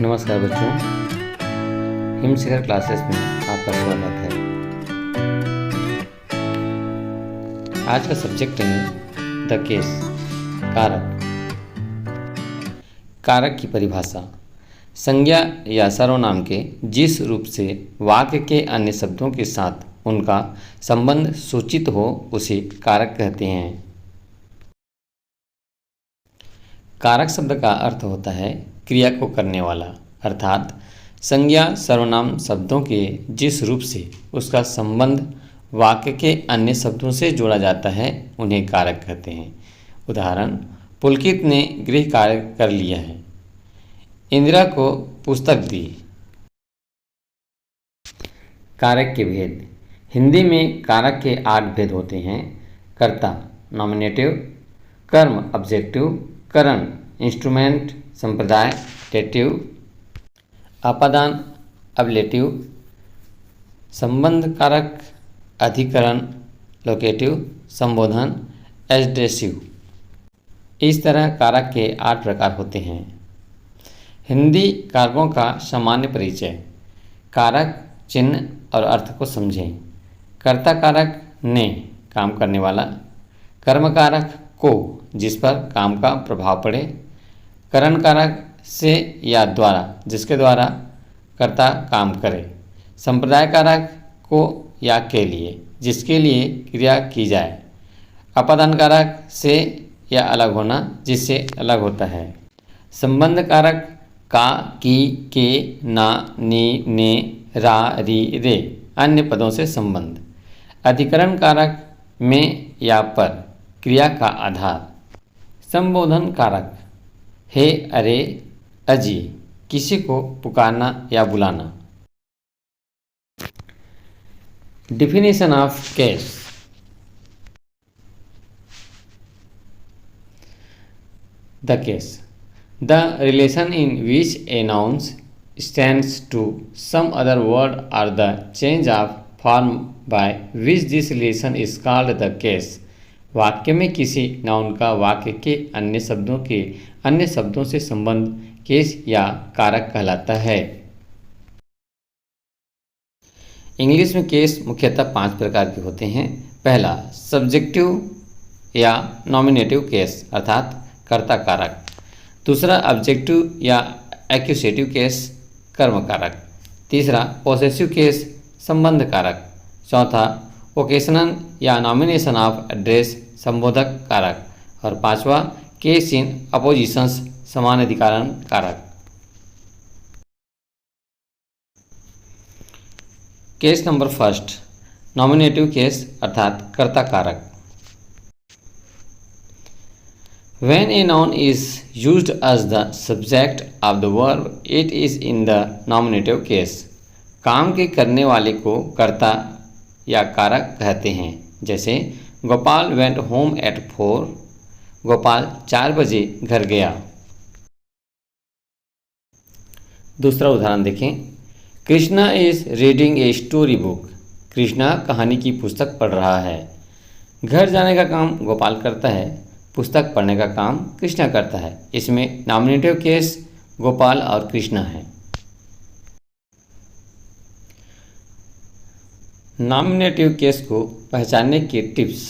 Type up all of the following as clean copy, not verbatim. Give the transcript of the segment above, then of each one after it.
नमस्कार बच्चों, हिमशिखर क्लासेस में आपका स्वागत है। आज का सब्जेक्ट है द केस, कारक। कारक की परिभाषा: संज्ञा या सर्वनाम के जिस रूप से वाक्य के अन्य शब्दों के साथ उनका संबंध सूचित हो उसे कारक कहते हैं। कारक शब्द का अर्थ होता है क्रिया को करने वाला, अर्थात संज्ञा सर्वनाम शब्दों के जिस रूप से उसका संबंध वाक्य के अन्य शब्दों से जोड़ा जाता है उन्हें कारक कहते हैं। उदाहरण: पुलकित ने गृह कार्य कर लिया है, इंदिरा को पुस्तक दी। कारक के भेद: हिंदी में कारक के 8 भेद होते हैं। कर्ता नॉमिनेटिव, कर्म ऑब्जेक्टिव, करण इंस्ट्रूमेंट, संप्रदाय डेटिव, अपादान अबलेटिव, संबंध कारक अधिकरण लोकेटिव, संबोधन एडजेक्टिव। इस तरह कारक के 8 प्रकार होते हैं। हिंदी कारकों का सामान्य परिचय: कारक चिन्ह और अर्थ को समझें। कर्ता कारक ने, काम करने वाला। कर्म कारक को, जिस पर काम का प्रभाव पड़े। करण कारक से या द्वारा, जिसके द्वारा कर्ता काम करे। संप्रदाय कारक को या के लिए, जिसके लिए क्रिया की जाए। अपादान कारक से या अलग होना, जिससे अलग होता है। संबंध कारक का, की, के, ना, नी, ने, रा, री, रे अन्य पदों से संबंध। अधिकरण कारक में या पर, क्रिया का आधार। संबोधन कारक हे, अरे, अजी, किसी को पुकारना या बुलाना। Definition of case: the case, the relation in which a noun stands to some other word or the change of form by which this relation is called the case। वाक्य में किसी नाउन का वाक्य के अन्य शब्दों के अन्य शब्दों से संबंध केस या कारक कहलाता है। इंग्लिश में केस मुख्यतः 5 प्रकार के होते हैं। पहला, सब्जेक्टिव या नॉमिनेटिव केस अर्थात कर्ता कारक। दूसरा, ऑब्जेक्टिव या एक्यूसेटिव केस कर्म कारक। तीसरा, पोसेसिव केस संबंध कारक। चौथा, ओकेशनल या नॉमिनेशन ऑफ एड्रेस संबोधक कारक। और पांचवा, केस इन अपोजिशंस समानाधिकरण कारक। Case number first, nominative case अर्थात कर्ता कारक। When a noun is used as the subject of the verb, it is in the nominative case। काम के करने वाले को कर्ता या कारक कहते हैं। जैसे Gopal went home at 4, Gopal 4 बजे घर गया। दूसरा उदाहरण देखें, Krishna is reading a story book, Krishna कहानी की पुस्तक पढ़ रहा है। घर जाने का काम गोपाल करता है, पुस्तक पढ़ने का काम कृष्णा करता है। इसमें नॉमिनेटिव केस गोपाल और कृष्णा है। नॉमिनेटिव केस को पहचानने के टिप्स: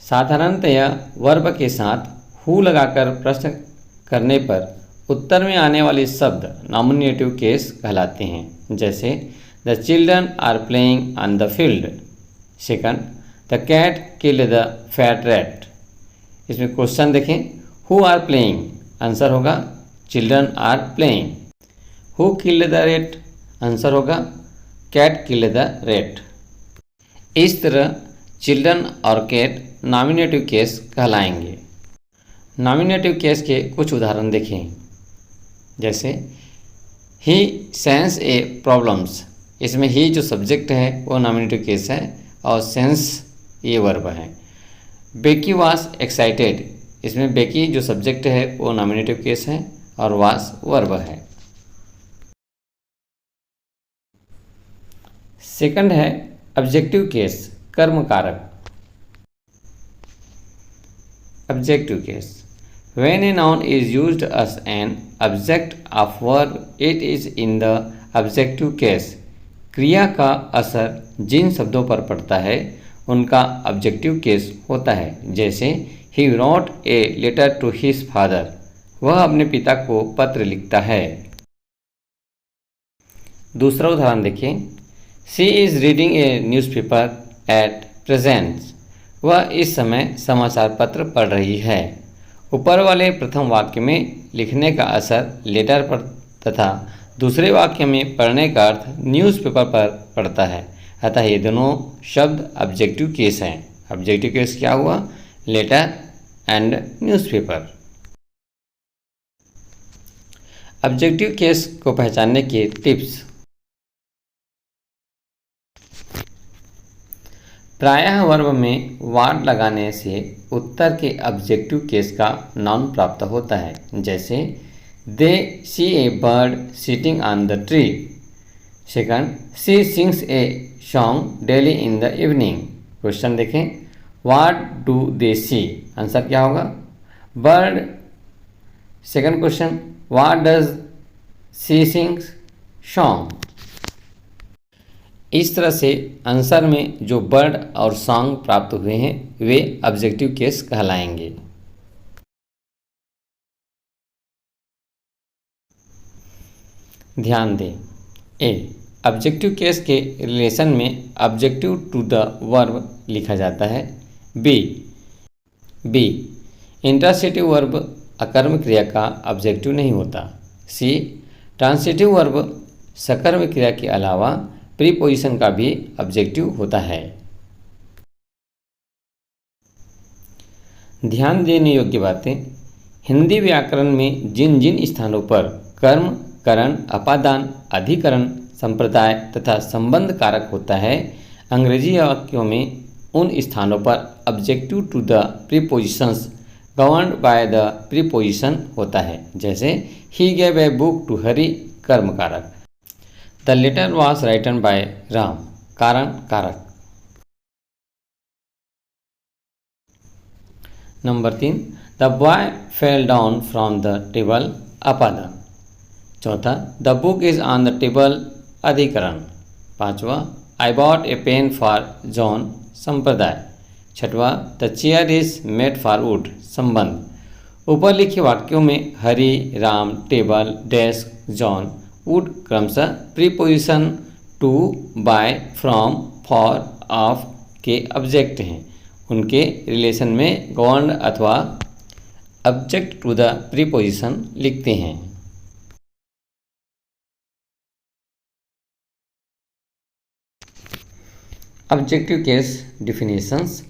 साधारणतया वर्ब के साथ हु लगाकर प्रश्न करने पर उत्तर में आने वाले शब्द नॉमिनेटिव केस कहलाते हैं। जैसे the children are playing on the field. Second, the cat killed the fat rat. इसमें क्वेश्चन देखें, हु आर प्लेइंग, आंसर होगा children are playing. Who killed the rat, answer होगा कैट किल्ड द रैट। इस तरह children और cat nominative case कहलाएंगे। Nominative case के कुछ उदाहरण देखें। जैसे ही सेंस ए प्रॉब्लम्स, इसमें ही जो सब्जेक्ट है वो नॉमिनेटिव केस है और सेंस ये वर्ब है। बेकी वाज एक्साइटेड, इसमें बेकी जो सब्जेक्ट है वो नॉमिनेटिव केस है और वाज वर्ब है। सेकंड है ऑब्जेक्टिव केस कर्म कारक। Objective case, When a noun is used as an object of verb, it is in the objective case. क्रिया का असर जिन शब्दों पर पड़ता है उनका ऑब्जेक्टिव केस होता है। जैसे ही wrote a letter to his father, वह अपने पिता को पत्र लिखता है। दूसरा उदाहरण देखिए, she is reading A newspaper at present, वह इस समय समाचार पत्र पढ़ रही है। ऊपर वाले प्रथम वाक्य में लिखने का असर लेटर पर तथा दूसरे वाक्य में पढ़ने का अर्थ न्यूज़पेपर पर पड़ता है। अतः ये दोनों शब्द ऑब्जेक्टिव केस हैं। ऑब्जेक्टिव केस क्या हुआ? Letter and newspaper. Objective case को पहचानने के टिप्स। प्रायः वर्ब में वार्ड लगाने से उत्तर के ऑब्जेक्टिव केस का नाउन प्राप्त होता है। जैसे they see a bird sitting on the tree. Second, she sings a song daily in the evening. Question देखें, what do they see? Answer क्या होगा? Bird. Second question, what does she sings? Song. इस तरह से answer में जो bird और song प्राप्त हुए हैं वे ऑब्जेक्टिव केस कहलाएंगे। ध्यान दें, ए ऑब्जेक्टिव केस के रिलेशन में ऑब्जेक्टिव टू द वर्ब लिखा जाता है। बी इंट्रांसिटिव वर्ब अकर्म क्रिया का ऑब्जेक्टिव नहीं होता। सी ट्रांसिटिव वर्ब सकर्म क्रिया के अलावा प्रीपोजिशन का भी ऑब्जेक्टिव होता है। ध्यान देने योग्य बातें, हिंदी व्याकरण में जिन जिन स्थानों पर कर्म, करण, अपादान, अधिकरण, संप्रदाय तथा संबंध कारक होता है, अंग्रेजी वाक्यों में उन स्थानों पर objective to the prepositions governed by the preposition होता है। जैसे he gave a book to Hari, कर्म कारक। The letter was written by Ram, कारण कारक। Number 3, the boy fell down from the table, अपादान। चौथा, the book is on the table, अधिकरण। पांचवा, I bought a pen for John, संप्रदाय। छठवा, the chair is made for wood, संबंध। ऊपर लिखे वाक्यों में Hari, Ram, table, desk, John, wood क्रमशः preposition to, by, from, for, of के ऑब्जेक्ट हैं। उनके रिलेशन में गवर्न्ड अथवा ऑब्जेक्ट टू द प्रीपोजिशन लिखते हैं। Objective case definitions.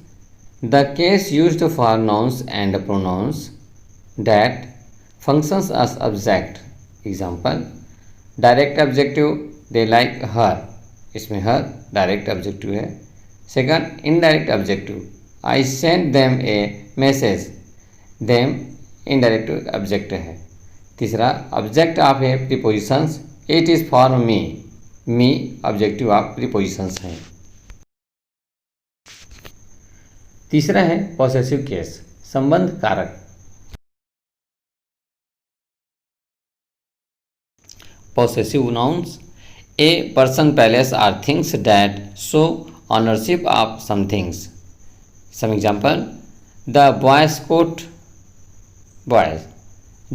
The case used for nouns and pronouns that functions as object. Example, direct objective, they like her, इसमें her direct objective है। Second, indirect objective, I send them a message, them indirect object है। तीसरा, object of a prepositions, it is for me, me objective of prepositions है। तीसरा है possessive case, संबंध कारक। Possessive nouns, a person, place or things that show ownership of some things. Some example, the boys coat, boys.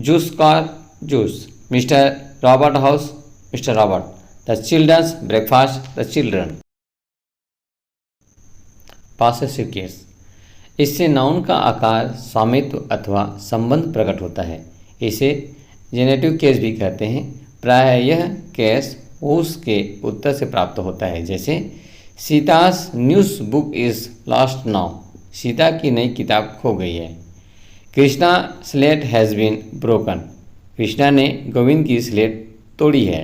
Juice car, juice. Mr. Robert house, Mr. Robert. The children's breakfast, the children. Possessive case, इससे noun का आकार, स्वामित्व अथवा संबंध प्रकट होता है। इसे जेनेटिव केस भी कहते हैं। प्रायः यह केस उसके उत्तर से प्राप्त होता है। जैसे Sita's news book is lost now, सीता की नई किताब खो गई है। Krishna slate has been broken, Krishna ने गोविंद की स्लेट तोड़ी है।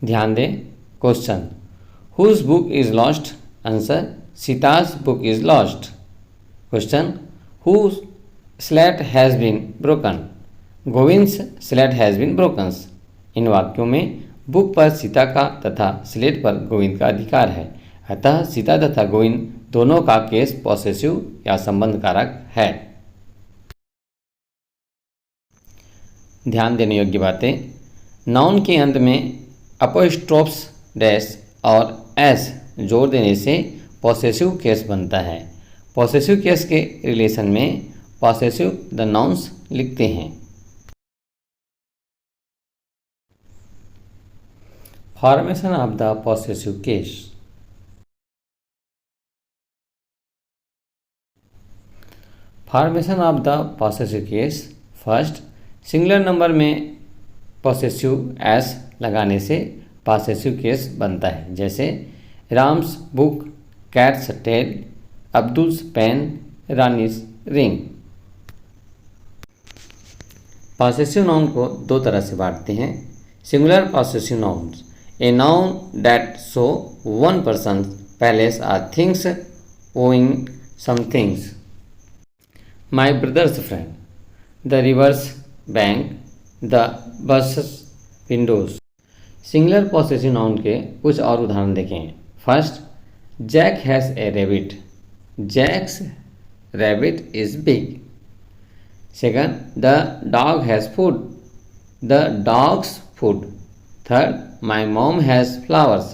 ध्यान दें, question, whose book is lost? Answer, Sita's book is lost. Question, whose slate has been broken? Govind's slate has been broken. इन वाक्यों में बुक पर सीता का तथा स्लेट पर गोविंद का अधिकार है। अतः सीता तथा गोविंद दोनों का केस पॉसेसिव या संबंध कारक है। ध्यान देने योग्य बातें, नाउन के अंत में अपोस्ट्रोफ्स डैश और एस जोड़ देने से पॉसेसिव केस बनता है। पॉसेसिव केस के रिलेशन में पॉसेसिव द नाउन्स लिखते हैं। Formation of the possessive case. Formation of the possessive case. First, singular number में पॉसेसिव एस लगाने से पॉसेसिव केस बनता है, जैसे Ram's book, cat's tail, Abdul's pen, Rani's ring. Possessive noun को दो तरह से बांटते हैं। Singular possessive nouns, a noun that show one person palace or things owing some things. My brothers friend, the river's bank, the bus windows. Singular possessive noun के कुछ और उदाहरण देखें। First, Jack has a rabbit, Jack's rabbit is big. Second, the dog has food, the dog's food. Third, my mom has flowers,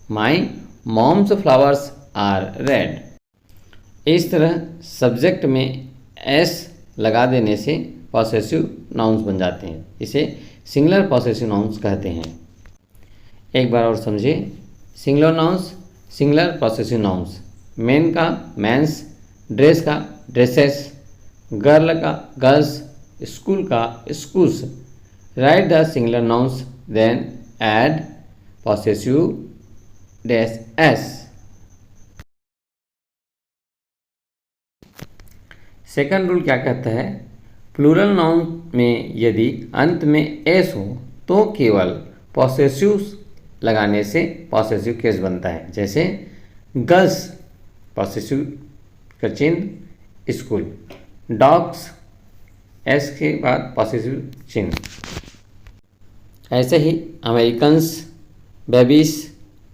my mom's flowers are red. इस तरह subject में S लगा देने से पॉसेसिव नाउन्स बन जाते हैं। इसे सिंगुलर पॉसेसिव नाउन्स कहते हैं। एक बार और समझिए। Singular nouns, singular possessive nouns, man का मैंस, ड्रेस का ड्रेसेस, गर्ल का गर्ल्स, स्कूल का school's. Write the singular nouns then add possessive dash S. Second rule क्या कहता है? प्लूरल नाउन में यदि अंत में एस हो तो केवल पॉसेसिव लगाने से पॉसेसिव केस बनता है, जैसे गर्ल्स पॉसेसिव का चिन्ह, स्कूल, डॉग्स एस के बाद पॉसेसिव चिन्ह। ऐसे ही Americans, babies,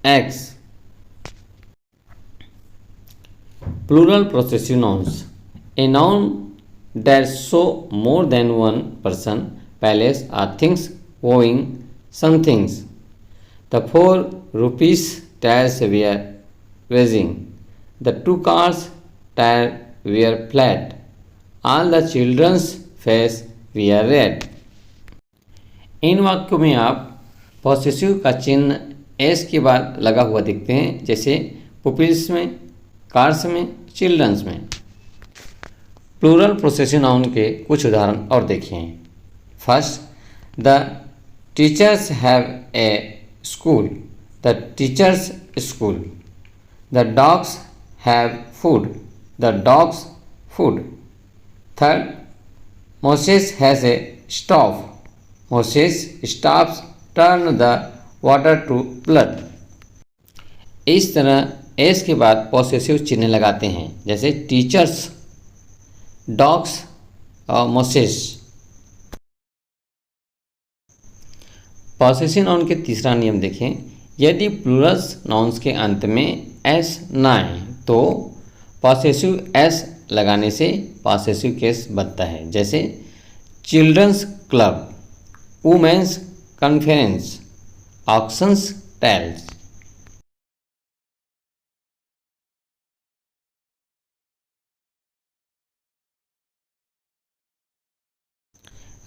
eggs. Plural possessive nouns, a noun that show more than one person palace or things owing some things. The 4 rupees tires were racing, the 2 cars tire were flat, all the children's face were red। इन वाक्यों में आप possessive का चिन्ह S के बाद लगा हुआ देखते हैं, जैसे पुपिल्स में, कार्स में, चिल्ड्रंस में। प्लूरल पॉसेसिव नाउन के कुछ उदाहरण और देखें। First, the teachers have a school, the teachers school. The dogs have food, the dogs food. Third, Moses has a staff, Moses staffs turn the water to blood। इस तरह S के बाद possessive चिन्ह लगाते हैं, जैसे टीचर्स, डॉग्स और Moses. Possessive noun के तीसरा नियम देखें। यदि प्लूरल्स नाउन्स के अंत में एस ना आए तो पॉसेसिव एस लगाने से पॉसेसिव केस बनता है, जैसे children's club, women's conference, oxen's tails.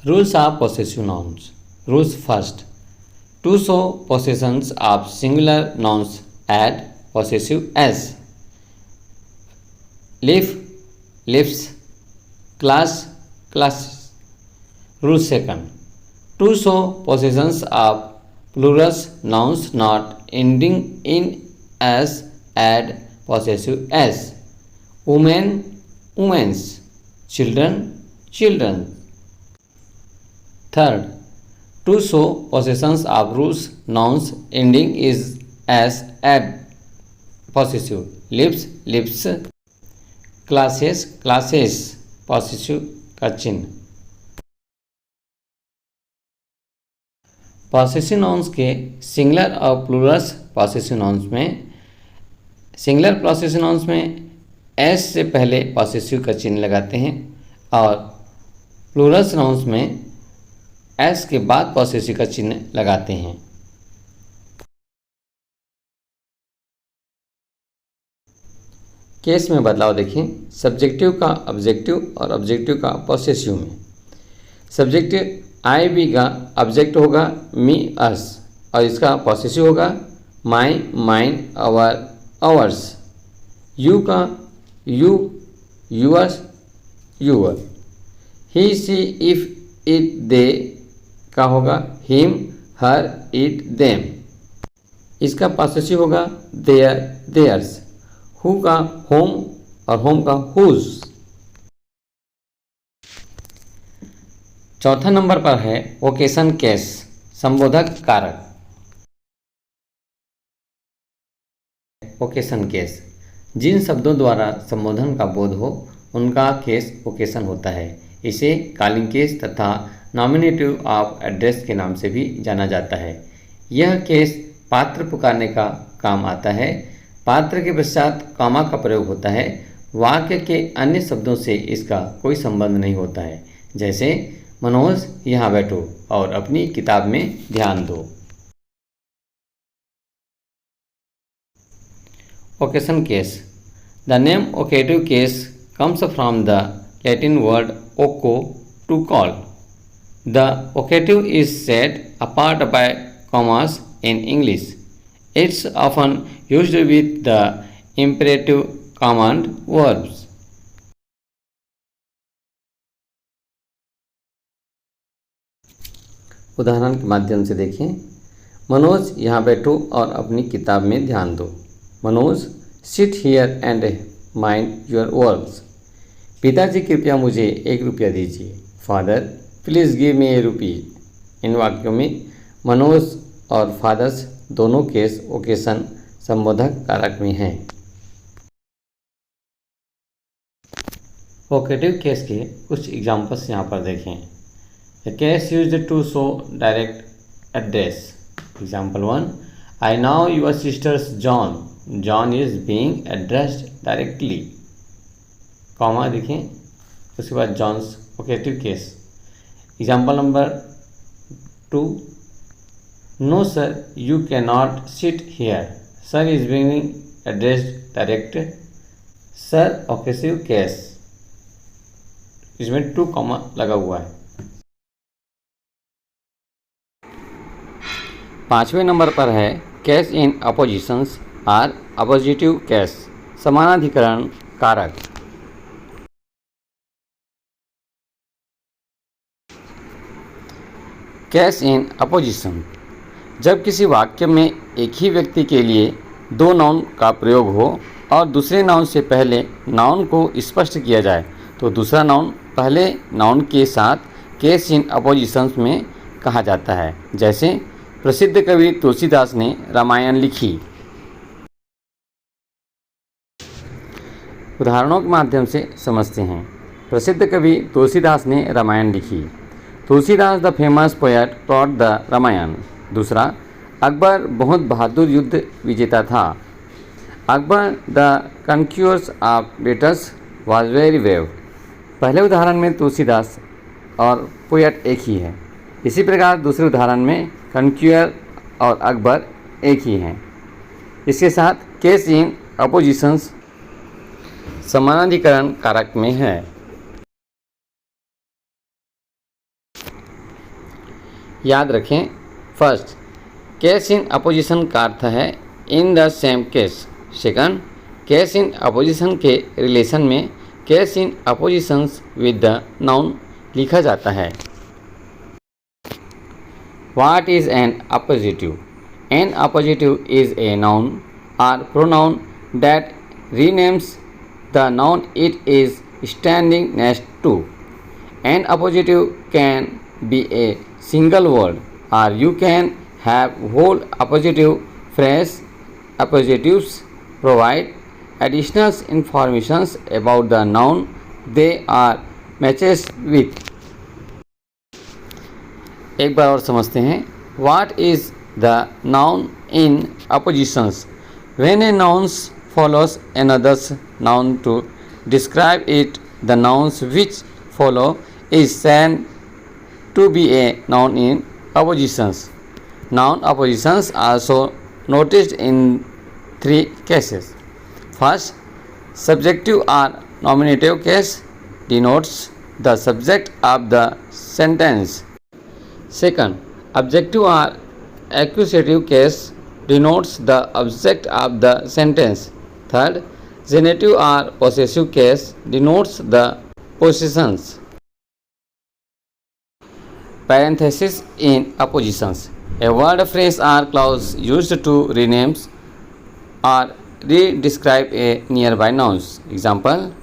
Rules of possessive nouns. Rules first, to show possessions of singular nouns add possessive S. Live, lives, class, classes। Rule second, to show possessions of plurals nouns not ending in s add possessive s। women, women's, children, children। Third, to show possessions of rules nouns ending is s add possessive, lives, lives, classes, classes possessive का चिन्ह। Possessive nouns के singular और Plurals possessive nouns में singular possessive nouns में S से पहले possessive का चिन्ह लगाते हैं और प्लूरल नाउन्स में एस के बाद पॉसेसिव का चिन्ह लगाते हैं। केस में बदलाव देखें। सब्जेक्टिव का ऑब्जेक्टिव और ऑब्जेक्टिव का पॉसेसिव में। सब्जेक्टिव आई बी का ऑब्जेक्ट होगा मी अस और इसका पॉसेसिव होगा माई माइन आवर आवर्स। यू का you yours your. He see if it they का होगा हिम हर इट देम। इसका पॉसेसिव होगा देयर देयर्स। हु का होम और होम का हुज। चौथा नंबर पर है ओकेशन केस, संबोधक कारक। ओकेशन केस, जिन शब्दों द्वारा संबोधन का बोध हो उनका केस ओकेशन होता है। इसे कॉलिंग केस तथा नॉमिनेटिव ऑफ एड्रेस के नाम से भी जाना जाता है। यह केस पात्र पुकारने का काम आता है। पात्र के पश्चात कॉमा का प्रयोग होता है। वाक्य के अन्य शब्दों से इसका कोई संबंध नहीं होता है, जैसे मनोज यहाँ बैठो और अपनी किताब में ध्यान दो। Vocation case, the name vocative case comes from the Latin word oco, to call. The occative is set apart by commas in English. It's often used with the imperative command verbs. उदाहरण के माध्यम से देखें। मनोज यहाँ बैठो और अपनी किताब में ध्यान दो। Manoj sit here and mind your works. पिताजी कृपया मुझे 1 रुपया दीजिए। फादर प्लीज़ गिव मी ए रुपी। इन वाक्यों में मनोज और फादर्स दोनों केस ओकेशन संबोधक कारक में हैं। ओकेटिव केस के कुछ एग्जाम्पल्स यहाँ पर देखें। The case used to show direct address. Example 1, I know your sister's John. John is being addressed directly. Comma देखें, उसके बाद John's vocative case. Example number 2, no sir you can not sit here. Sir is being addressed direct. Sir vocative case, इसमें 2 comma लगा हुआ है। 5वें number पर है केस इन अपोजिशंस और अपोजिटिव केस, समानाधिकरण कारक। केस इन अपोजिशन, जब किसी वाक्य में एक ही व्यक्ति के लिए 2 नाउन का प्रयोग हो और दूसरे नाउन से पहले नाउन को स्पष्ट किया जाए तो दूसरा नाउन पहले नाउन के साथ केस इन अपोजिशन में कहा जाता है। जैसे प्रसिद्ध कवि तुलसीदास ने रामायण लिखी। उदाहरणों के माध्यम से समझते हैं। प्रसिद्ध कवि तुलसीदास ने रामायण लिखी। Tulsidas the famous poet wrote the Ramayana. दूसरा, अकबर बहुत बहादुर युद्ध विजेता था। Akbar the conquerors of British was very brave. पहले उदाहरण में तुलसीदास और पोएट एक ही है। इसी प्रकार दूसरे उदाहरण में कन्क्यूअर और अकबर एक ही हैं। इसके साथ केस इन अपोजिशंस समानाधिकरण कारक में है। याद रखें, फर्स्ट, केस इन अपोजिशन का अर्थ है in the same case. Second, case in apposition के रिलेशन में case in appositions with the noun लिखा जाता है। What is an appositive? An appositive is a noun और pronoun that renames the noun it is standing next to. An appositive can be a single word or you can have whole appositive phrase. Appositives provide additional information about the noun they are matches with. एक बार और समझते हैं। What is the noun in oppositions? When a noun follows another's noun to describe it. The nouns which follow is said to be a noun in oppositions. Noun oppositions are also noticed in three cases. First, subjective or nominative case denotes the subject of the sentence. Second, objective or accusative case denotes the object of the sentence. Third, genitive or possessive case denotes the possessions. Parenthesis in oppositions. A word, phrase or clause used to rename or re-describe a nearby noun. Example,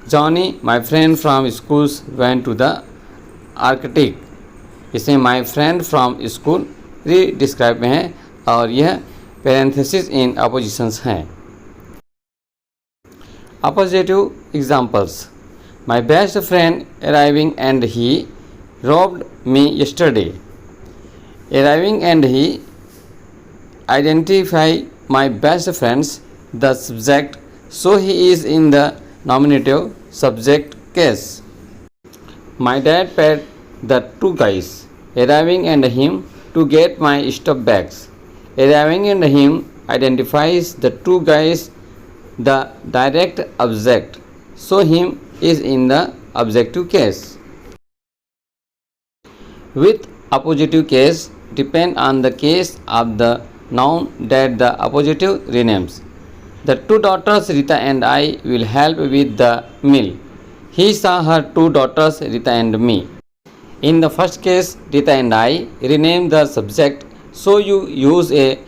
Johnny, my friend from school, went to the Arctic. इसमें my friend from school री-डिस्क्राइब में है और यह parenthesis इन oppositions हैं. Appositive examples. My best friend arriving and he robbed me yesterday. Arriving and he identify my best friends, the subject, so he is in the nominative subject case. My dad paid the two guys arriving and him to get my stuff bags. Arriving and him identifies the two guys, the direct object, so him is in the objective case. With appositive case depend on the case of the noun that the appositive renames. The two daughters Rita and I will help with the meal. He saw her two daughters Rita and me. In the first case, Rita and I rename the subject, so you use a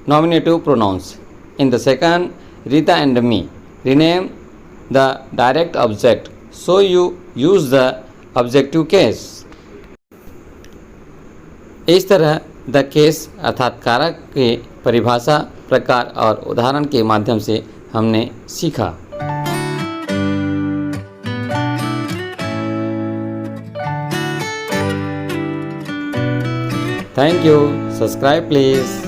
nominative pronouns. In the second, Rita and me rename the direct object, so you use the objective case. इस तरह the case अर्थात कारक के परिभाषा, प्रकार और उदाहरण के माध्यम से हमने सीखा. Thank you. Subscribe please.